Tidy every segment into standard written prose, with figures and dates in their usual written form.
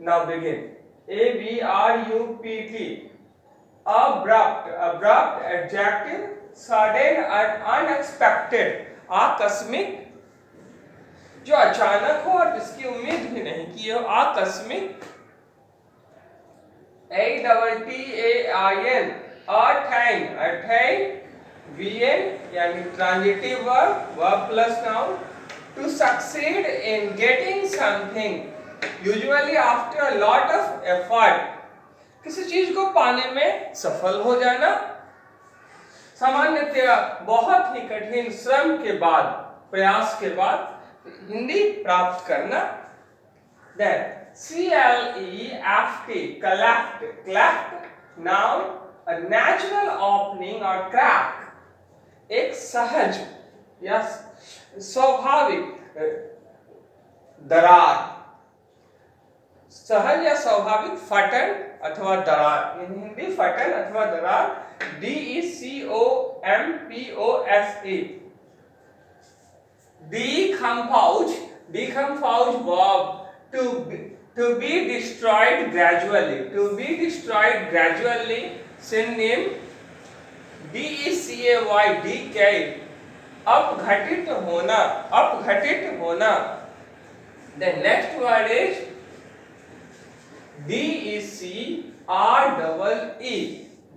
Now begin. Abrupt. Abrupt adjective, sudden and unexpected. आकस्मिक, जो अचानक हो और जिसकी उम्मीद भी नहीं की हो, आकस्मिक. ATTAIN, attain. Attain, VN यानी transitive verb plus noun. To succeed in getting something, usually after a lot of effort. किसी चीज को पाने में सफल हो जाना, सामान्यतया बहुत ही कठिन श्रम के बाद, प्रयास के बाद हिंदी प्राप्त करना. Then CLEFT, collect. Cleft, noun, a natural opening or crack. एक सहज या स्वाभाविक दरार, सहज या स्वाभाविक फटन अथवा दरार. इन हिंदी फटन अथवा दरार. DECOMPOSE. Decompose. Decompose verb, to be destroyed gradually. To be destroyed gradually. Synonym DECAY, decay, अपघटित होना, अपघटित होना. The next word is DECREE,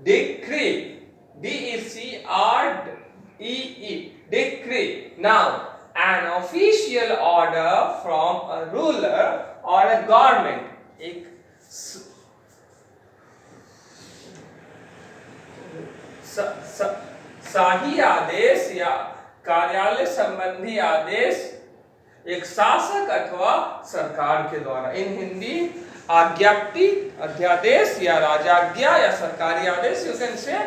decree. DECREE, decree. Now, an official order from a ruler or a government. एक शाही आदेश या कार्यालय संबंधी आदेश एक शासक अथवा सरकार के द्वारा. इन हिंदी आज्ञप्ति, अध्यादेश या राजाज्ञा या सरकारी आदेश. You can say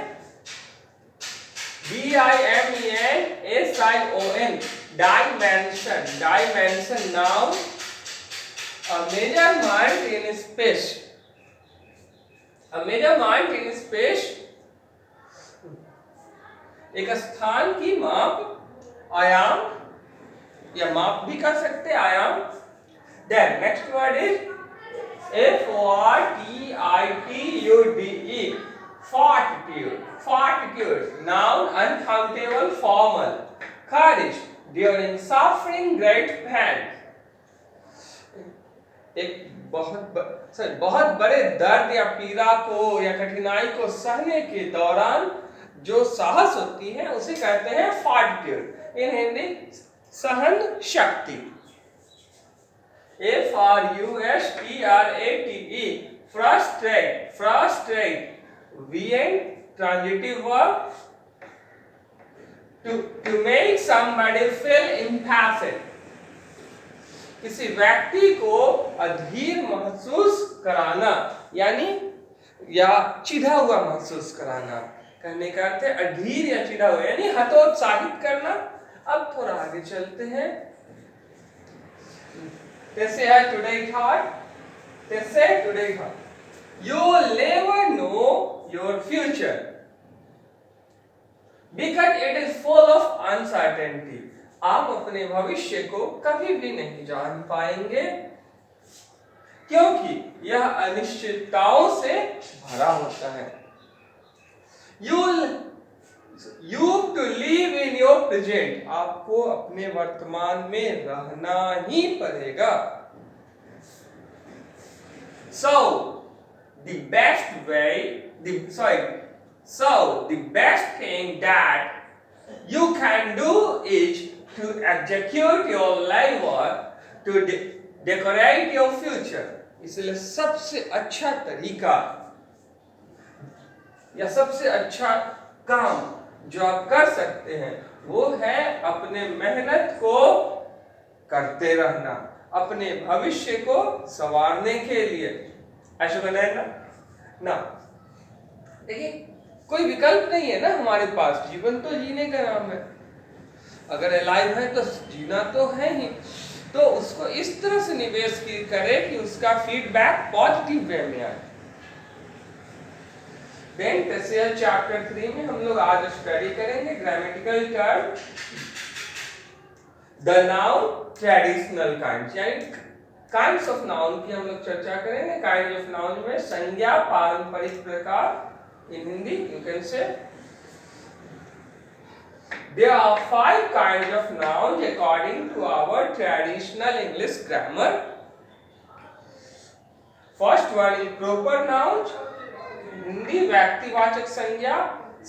DIMENSION, dimension. Dimension, noun, a measurement in space. A measurement in space, एक स्थान की माप, आयाम या माप भी कर सकते, आयाम. Then next word is FORTITUDE, fortitude. Fortitude, noun, uncountable, formal. Courage, during suffering great pain. एक बहुत बड़े दर्द या पीड़ा को या कठिनाई को सहने के दौरान जो साहस होती है उसे कहते हैं फॉर्टिट्यूड. इन हिंदी सहन शक्ति. FRUSTRATE, frustrate. Frustrate, VN, transitive verb, to make somebody feel impassive. किसी व्यक्ति को अधीर महसूस कराना, यानी या चिढ़ा हुआ महसूस कराना. कहने का अर्थ है अधीर या चिढ़ा हुआ, यानी हतोत्साहित करना. अब थोड़ा आगे चलते हैं. जैसे है टुडे थॉट, जैसे today thought, you will never know your future because it is full of uncertainty. आप अपने भविष्य को कभी भी नहीं जान पाएंगे क्योंकि यह अनिश्चितताओं से भरा होता है. You to live in your present. आपको अपने वर्तमान में रहना ही पड़ेगा. So the best thing that you can do is to execute your life work to decorate your future. इसलिए सबसे अच्छा तरीका या सबसे अच्छा काम जो आप कर सकते हैं वो है अपने मेहनत को करते रहना, अपने भविष्य को संवारने के लिए. ऐसा करना है ना. देखिए कोई विकल्प नहीं है ना हमारे पास, जीवन तो जीने का नाम है. अगर अलाइव है तो जीना तो है ही, तो उसको इस तरह से निवेश करें कि उसका फीडबैक पॉजिटिव वे में आए. देन टेक्सचुअल चैप्टर 3 में हम लोग आज स्टडी करेंगे grammatical term, the noun traditional kind, यानी काइंड्स ऑफ नाउन की हम लोग चर्चा करेंगे। काइंड्स ऑफ नाउन में संज्ञा पारंपरिक प्रकार, in Hindi you can say there are 5 kinds of nouns according to our traditional English grammar. First one is proper nouns, Hindi व्यक्तिवाचक संज्ञा।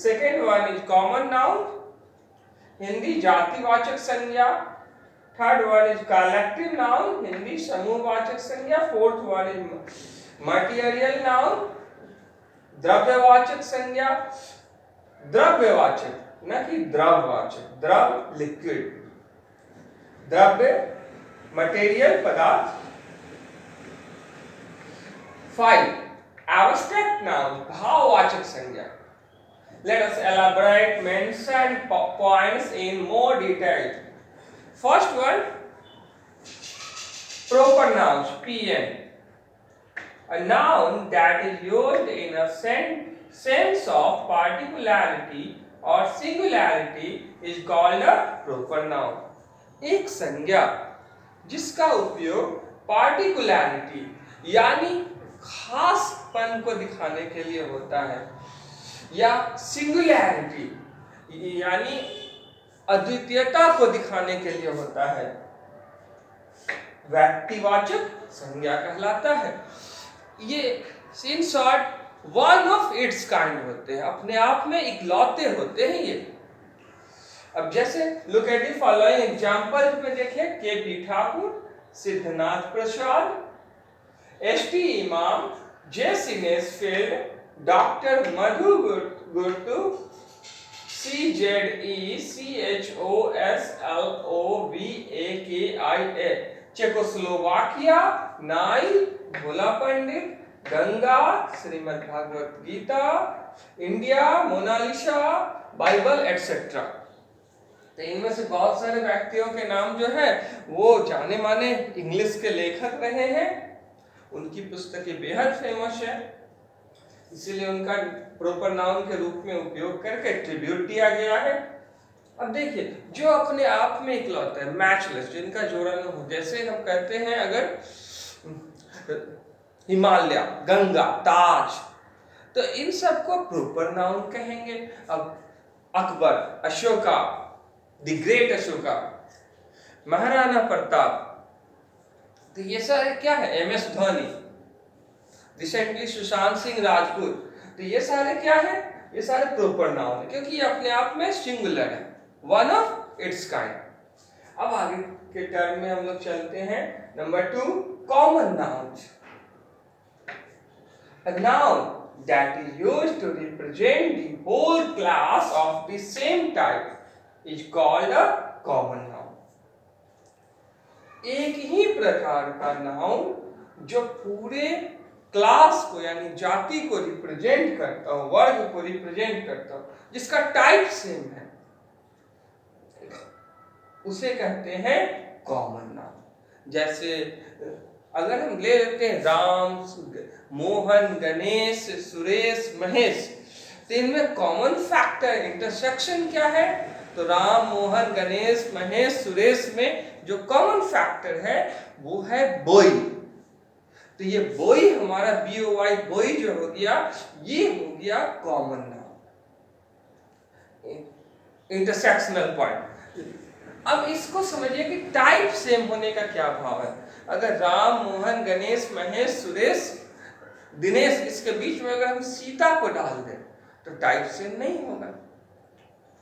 Second one is common noun, Hindi जातिवाचक संज्ञा। Third one is collective noun, Hindi समूहवाचक संज्ञा। Fourth one is material noun, द्रव्यवाचक संज्ञा। द्रव्यवाचक न कि द्रववाचक, द्रव liquid, द्रव्य material पदार्थ। 5 abstract noun, भाववाचक संज्ञा। Let us elaborate mention points in more detail. First one, proper nouns, PN, a noun that is used in a sense of particularity or singularity is called a proper noun. एक संज्ञा जिसका उपयोग पार्टिकुलैरिटी यानी खासपन को दिखाने के लिए होता है, या सिंगुलैरिटी यानी अद्वितीयता को दिखाने के लिए होता है, व्यक्तिवाचक संज्ञा कहलाता है। ये in short one of its kind होते हैं, अपने आप में इकलौते होते हैं ये। अब जैसे look at the following example में देखें, KP. Thakur, Siddhnath Prasad, ST. Imam, J. Sinesfield, doctor Madhu Gurtu, CZECHOSLOVAKIA, Czechoslovakia, Nile, Bhola Pandit, Ganga, Shrimad Bhagavad Gita, India, Mona Lisa, Bible et cetera. तो इनमें से बहुत सारे व्यक्तियों के नाम जो है वो जाने माने इंग्लिश के लेखक रहे हैं, उनकी पुस्तकें बेहद फेमस है, इसीलिए उनका प्रॉपर नाउन के रूप में उपयोग करके ट्रिब्यूट दिया गया है। अब देखिए, जो अपने आप में इकलौता है, मैचलेस, जिनका जोड़ा न हो, जैसे हम कहते हैं अगर हिमालय, गंगा, ताज, तो इन सबको प्रॉपर नाउन कहेंगे। अब अकबर, अशोका, द ग्रेट अशोका, महाराणा प्रताप, तो ये सारे क्या है, एम.एस. धोनी, रिसेंटली सुशांत सिंह राजपूत, तो ये सारे क्या है, ये सारे प्रॉपर नाउन है, क्योंकि ये अपने आप में सिंगुलर है, वन ऑफ इट्स काइंड। अब आगे के टर्म में हम लोग चलते हैं। Number 2, common nouns, a noun that is used to represent the whole class of the same type is called a common noun. एक ही प्रकार का नाउन जो पूरे क्लास को यानी जाति को रिप्रेजेंट करता हो, वर्ग को रिप्रेजेंट करता हो, जिसका टाइप सेम है, उसे कहते हैं कॉमन नाउन। जैसे अगर हम ले लेते हैं राम, मोहन, गणेश, सुरेश, महेश, तो इनमें कॉमन फैक्टर, इंटरसेक्शन क्या है, तो राम, मोहन, गणेश, महेश, सुरेश में जो कॉमन फैक्टर है वो है बोई। तो ये बोई हमारा BOY, बोई जो हो गया, ये हो गया कॉमन नाउन, इंटरसेक्शनल पॉइंट। अब इसको समझिए कि टाइप सेम होने का क्या भाव है। अगर राम, मोहन, गणेश, महेश, सुरेश, दिनेश, इसके बीच में अगर हम सीता को डाल दें तो टाइप सेम नहीं होगा,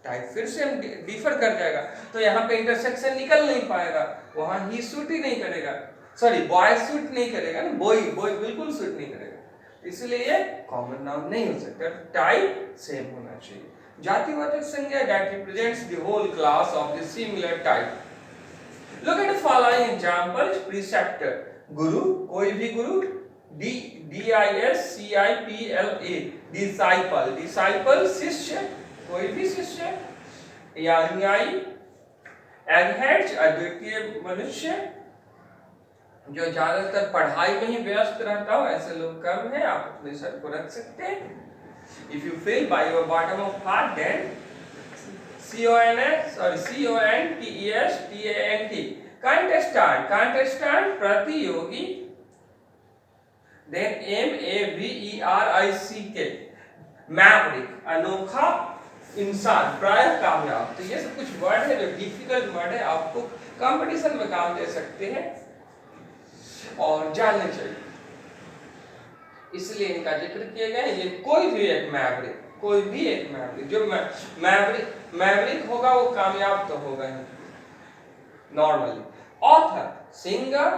टाइप फिर से डिफर कर जाएगा, तो यहाँ पे इंटरसेक्शन निकल नहीं पाएगा, वहां ही सूट ही नहीं करेगा, सॉरी बॉय सूट नहीं करेगा ना, बॉय बिल्कुल सूट नहीं करेगा, इसलिए ये कॉमन नाउन नहीं हो सकता, टाइप सेम होना चाहिए। जातिवाचक संज्ञा that represents the whole class of the similar type. Look at the following examples. Preceptor, गुरु, कोई भी गुरु, DISCIPLA, disciple, disciple, शिष्य, कोई भी शिष्य, या अनुयायी, eggheads, अद्वितीय मनुष्य, जो ज्यादातर पढ़ाई में ही व्यस्त रहता हो, ऐसे लोग कम हैं, आप अपने सर को रख सकते हैं। If you feel by your bottom of heart, then CONTESTANT, contestant प्रतियोगी, देन MAVERICK मैवरिक अनोखा इंसान, प्राय कामयाब। तो ये सब कुछ वर्ड है जो डिफिकल्ट वर्ड है, आपको कंपटीशन में काम दे सकते हैं और जानने चाहिए, इसलिए इनका जिक्र किया गया है। ये कोई भी एक मैवरिक जो मैवरिक होगा वो कामयाब तो होगा ही normally. Author, singer,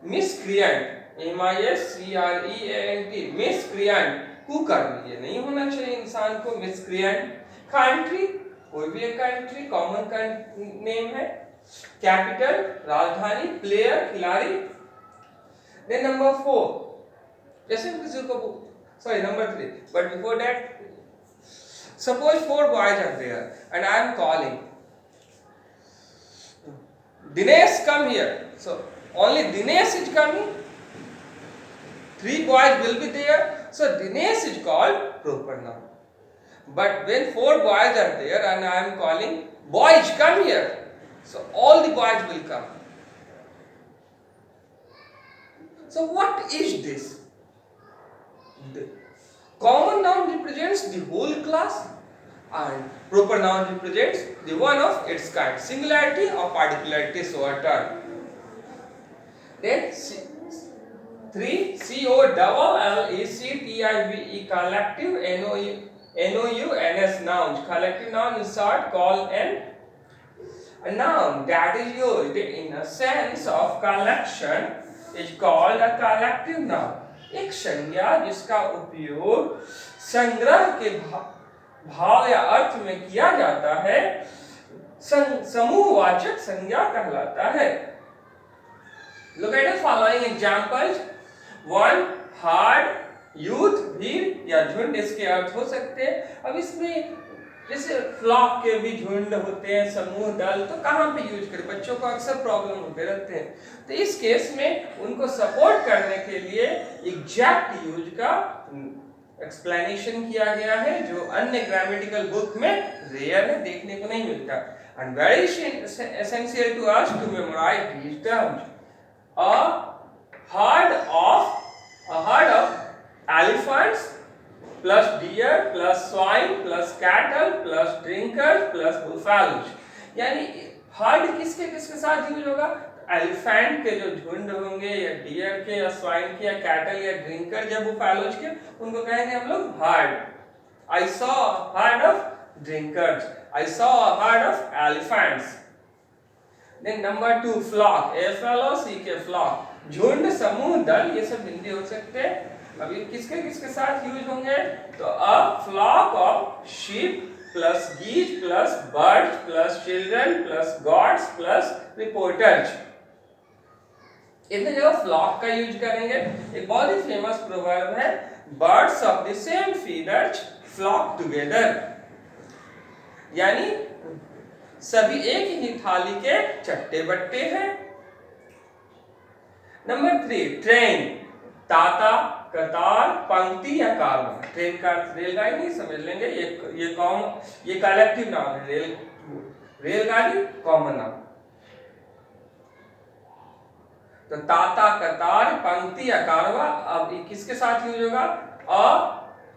miscreant, MISCREANT, miscreant, कुकर्म, ये नहीं होना चाहिए इंसान को, मिसक्रिएंट। कंट्री, कोई भी एक कंट्री, कॉमन नेम है। कैपिटल, राजधानी। प्लेयर, खिलाड़ी। देन नंबर 4, जैसे किसी को, sorry number 3, but before that, suppose 4 boys are there and I am calling, Dinesh, come here. So only Dinesh is coming, 3 boys will be there, so Dinesh is called proper noun. But when 4 boys are there and I am calling, boys come here, so all the boys will come. So what is this? The common noun represents the whole class and proper noun represents the one of its kind, singularity or particularity, so a term. Then 3, COLLECTIVE, collective, NOUNS, nouns. Collective noun is short, call and a noun that is used in a sense of collection is called a collective noun. एक संज्ञा जिसका उपयोग संग्रह के भाव या अर्थ में किया जाता है, समूहवाचक संज्ञा कहलाता है। Look at the following examples. 1, hard, youth, भीड़ या झुंड, इसके अर्थ हो सकते हैं। अब इसमें जैसे फ्लॉक के भी झुंड होते हैं, समूह, दल, तो कहाँ पे यूज करें? बच्चों को अक्सर प्रॉब्लम होते रहते हैं, तो इस केस में उनको सपोर्ट करने के लिए एग्जैक्ट यूज का एक्सप्लेनेशन किया गया है, जो अन्य ग्रामेटिकल बुक में रेयर है, देखने को नहीं मिलता। And very essential to us to memorise these terms. A herd of elephants plus deer plus swine plus cattle plus drinkers plus buffaloes, यानी हर्ड किसके किसके साथ यूज होगा? एलिफेंट के जो झुंड होंगे, या डियर के, या स्वाइन के, या कैटल, या ड्रिंकर, या बुफालोज के, उनको कहेंगे हम लोग herd. I saw herd of drinkers, I saw herd of elephants. Then number 2, flock, FLOCK, flock, झुंड, समूह, दल, ये सब हिंदी हो सकते हैं। अभी किसके किसके साथ यूज होंगे? तो a flock of sheep plus geese plus birds plus children plus gods plus reporters, इतने जगह फ्लॉक का यूज करेंगे। एक बहुत ही फेमस प्रोवर्ब है, birds of the same feathers flock together, यानी सभी एक ही थाली के चट्टे बट्टे हैं। नंबर 3, ट्रेन, ताता, कतार, पंक्ति या कारवां। ट्रेन का रेलगाड़ी नहीं समझ लेंगे, ये कलेक्टिव नाम है, रेलगाड़ी कॉमन नाम। तो ताता, कतार, पंक्ति या कारवां, अब किसके साथ यूज होगा? A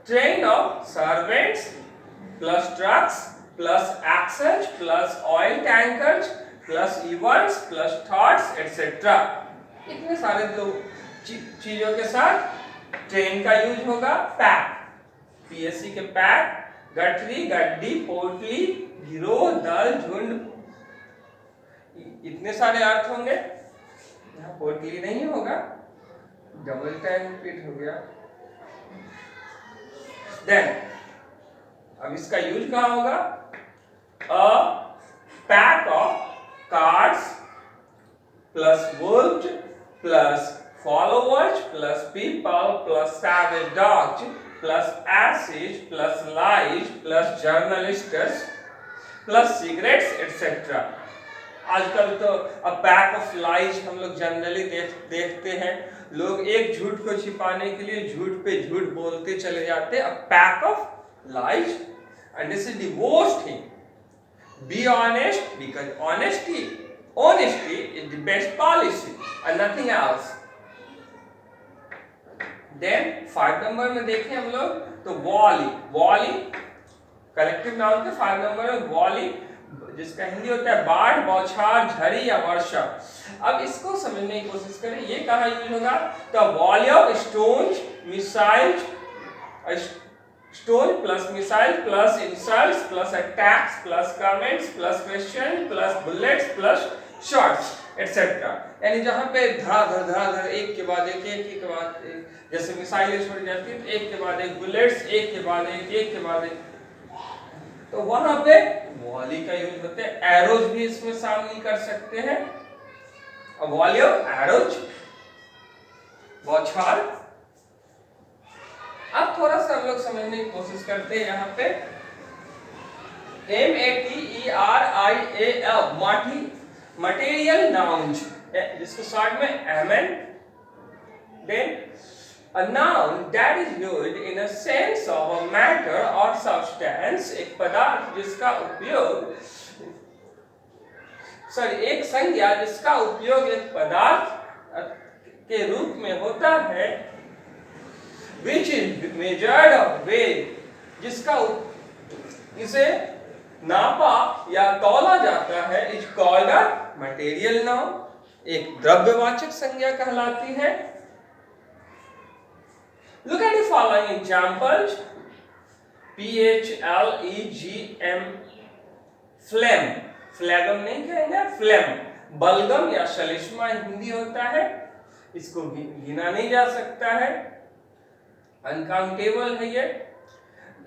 train of servants plus trucks plus access plus oil tankers plus events plus thoughts etcetera, इतने सारे जो चीजों के साथ ट्रेन का यूज होगा। पैक, PSC के पैक, गठरी, गड्डी, पोटली, गिरोह, दल, झुंड, इतने सारे अर्थ होंगे। यहाँ पोटली नहीं होगा, डबल टाइम रिपीट हो गया। देन अब इसका यूज कहाँ होगा? A pack of cards plus wolves plus followers plus people plus savage dogs plus asses plus lies plus journalists plus cigarettes etc. आजकल तो अ पैक ऑफ लाइज हम लोग जनरली देखते हैं, लोग एक झूठ को छिपाने के लिए झूठ पे झूठ बोलते चले जाते हैं। A pack of lies, and this is the worst thing. Be honest, because honesty Honesty is the best policy and nothing else. Then 5 number में देखें हम लोग तो वॉली कलेक्टिव नाउन के 5 नंबर में वॉली, जिसका हिंदी होता है बाढ़, बौछार, झड़ी या वर्षा। अब इसको समझने की कोशिश करें, ये कहाँ यूज होगा? The volley of stones, missiles, stone plus missile plus insults plus attacks plus comments plus question plus bullets plus shots etcetera. यानी जहां पे धड़ाधड़ एक के बाद एक के बाद एक, जैसे मिसाइलें छोड़ी जाती है तो एक के बाद एक, बुलेट्स एक के बाद एक के बाद एक, तो वहां पे वॉली का यूज होता है। एरोज भी इसमें शामिल कर सकते हैं। वॉली ऑफ एरोज, बौछार। अब थोड़ा सा हम लोग समझने की कोशिश करते हैं यहाँ पे MATERIAL मटेरियल नाउन्स, जिसको शॉर्ट में MN। Then a noun that is used in a sense of a matter or substance, एक पदार्थ जिसका उपयोग एक संज्ञा जिसका उपयोग एक पदार्थ के रूप में होता है, which is measured or weighed, जिसका इसे नापा या तौला जाता है, is called a material noun, एक द्रव्यवाचक संज्ञा कहलाती है। Look at the following examples. PHLEGM, phlegm, phlegm नहीं कहेंगे, फ्लेम। बलगम या श्लेष्मा हिंदी होता है, इसको गिना नहीं जा सकता है, अनकाउंटेबल है ये।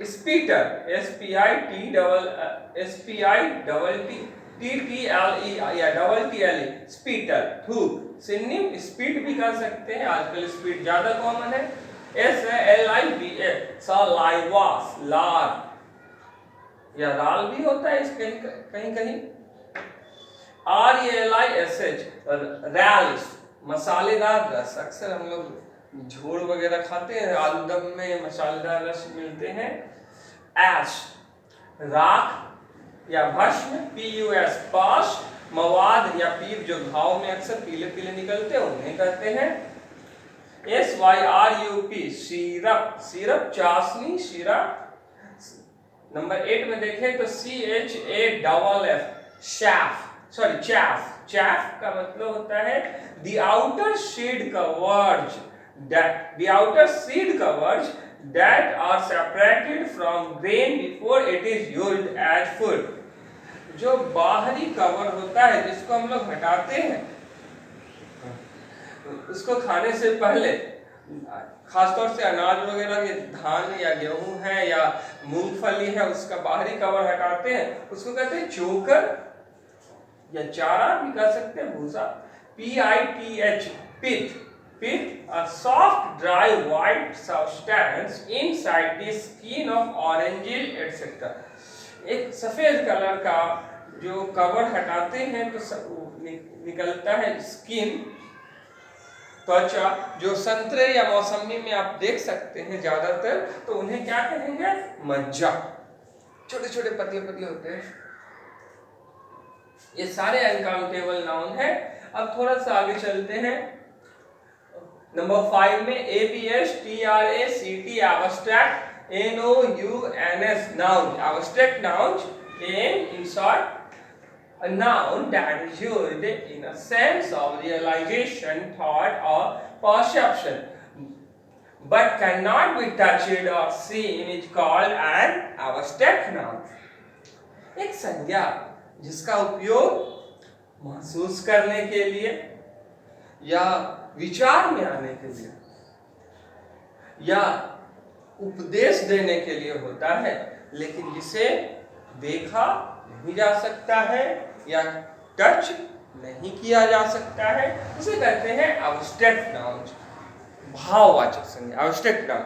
स्पीटर, SPITTLE या TTLE, स्पीटर। थूक, सिनोनिम स्पीड भी कर सकते हैं, आजकल स्पीड ज्यादा कॉमन है। SALIVA, सलाइवा, लार या राल भी होता है, इस कहीं RELISH, रैलिश, मसालेदार रस। अक्सर हम लोग झोल वगैरह खाते हैं, आलूदम में मसालेदार रस मिलते हैं। ऐश, राख या भस्म। PUS, पाश, मवाद या पीप जो घाव में अक्सर पीले पीले निकलते हैं उन्हें कहते हैं। SYRUP, सिरप, सिरप, चाशनी, शीरा। नंबर 8 में देखें तो CHAFF, शैफ, chaff, chaff का मतलब होता है the outer seed covers that are separated from grain before it is used as food। जो बाहरी कवर होता है जिसको हम लोग हटाते हैं उसको खाने से पहले, खासतौर से अनाज वगैरह के, धान या गेहूं है या मूंगफली है, उसका बाहरी कवर हटाते हैं, उसको कहते हैं चोकर या चारा भी कह सकते हैं, भूसा। PITH, pith, a soft dry white substance inside the skin of oranges etc। एक सफेद कलर का जो कवर हटाते हैं तो निकलता है स्किन, त्वचा, जो संतरे या मौसमी में आप देख सकते हैं ज्यादातर, तो उन्हें क्या कहेंगे? मज्जा। छोटे छोटे पतले पतले होते हैं। ये सारे अनकाउंटेबल नाउन है। अब थोड़ा सा आगे चलते हैं। नंबर 5 में ABS TRACT, abstract, NOUNS, noun, abstract nouns, in short, a noun that is used in a sense of realization, thought or perception but cannot be touched or seen is called an abstract noun। एक संज्ञा जिसका उपयोग महसूस करने के लिए या विचार में आने के लिए या उपदेश देने के लिए होता है, लेकिन जिसे देखा नहीं जा सकता है या टच नहीं किया जा सकता है, उसे कहते हैं एब्स्ट्रैक्ट नाउन, भाववाचक संज्ञा, एब्स्ट्रैक्ट नाउन।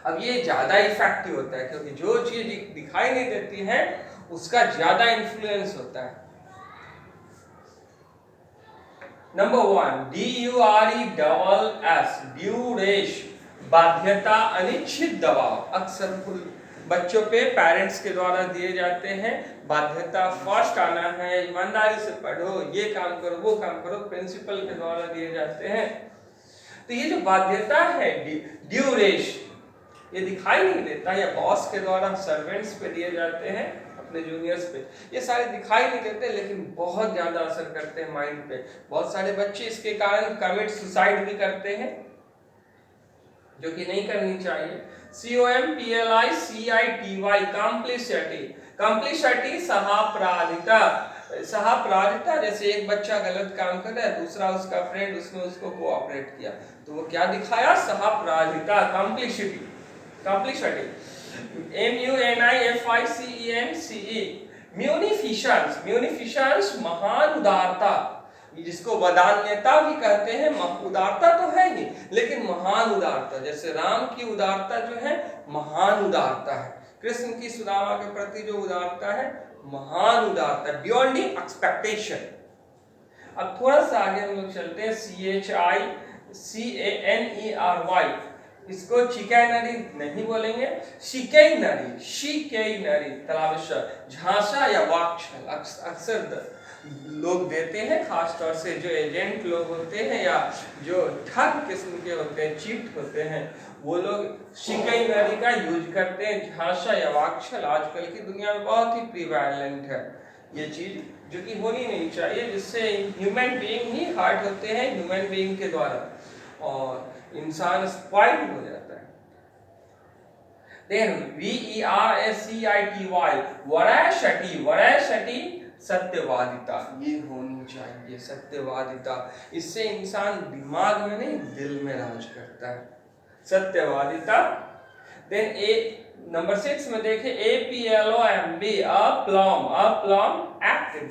अब ये ज्यादा इफेक्टिव होता है क्योंकि जो चीज दिखाई नहीं देती है उसका ज्यादा इन्फ्लुएंस होता है। नंबर 1 DURESS, ड्यूरेश, बाध्यता, अनिश्चित दबाव। अक्सर बच्चों पे पेरेंट्स के द्वारा दिए जाते हैं। बाध्यता फर्स्ट आना है, ईमानदारी से पढ़ो, ये काम करो, वो काम करो, प्रिंसिपल के द्वारा दिए जाते हैं। तो ये जो बाध्यता है, ड्यूरेशन, ये दिखाई नहीं देता, या बॉस के द्वारा सर्वेंट्स पे दिए जाते हैं, अपने जूनियर्स पे, ये सारे दिखाई नहीं देते लेकिन बहुत ज्यादा असर करते हैं माइंड पे। बहुत सारे बच्चे इसके कारण कमिट सुसाइड भी करते हैं, जो कि नहीं करनी चाहिए। COMPLICITY, complicity. कॉम्प्लिसिटी सहापराधिता। सहापराधिता, जैसे एक बच्चा गलत काम कर रहा है, दूसरा उसका फ्रेंड, उसने उसको कोऑपरेट किया, तो वो क्या दिखाया? सहापराधिता, कॉम्प्लिसिटी। Complicity, MUNIFICENCE। म्यूनिफिशंस, म्यूनिफिशंस महान उदारता, जिसको वदान्यता भी कहते हैं। उदारता तो है ही, लेकिन महान उदारता, जैसे राम की उदारता जो है महान उदारता है, कृष्ण की सुदामा के प्रति जो उदारता है महान उदारता, बियॉन्ड एक्सपेक्टेशन। अब थोड़ा सा आगे हम लोग चलते हैं। CHICANERY, इसको चिकैनरी नहीं बोलेंगे, शिकैनरी, शिकैनरी, तलावश, झांसा या वाक्छल। अक्सर लोग देते हैं, खास तौर से जो एजेंट लोग होते हैं या जो ठग किस्म के होते हैं, चीट होते हैं, वो लोग शिकैनरी का यूज करते हैं। झांसा या वाक्छल आजकल की दुनिया में बहुत ही प्रिवेलेंट है ये चीज, जो कि होनी नहीं चाहिए, जिससे ह्यूमन बीइंग ही हर्ट होते हैं ह्यूमन बीइंग के द्वारा, और इंसान स्पॉइल हो जाता है। देन VERACITY, वराशटी, वराशटी सत्यवादिता, ये होनी चाहिए सत्यवादिता। इससे इंसान दिमाग में नहीं दिल में राज करता है, सत्यवादिता। देन नंबर 6 में देखें, APLOMB, अप्लॉम, अप्लॉम एक्ट।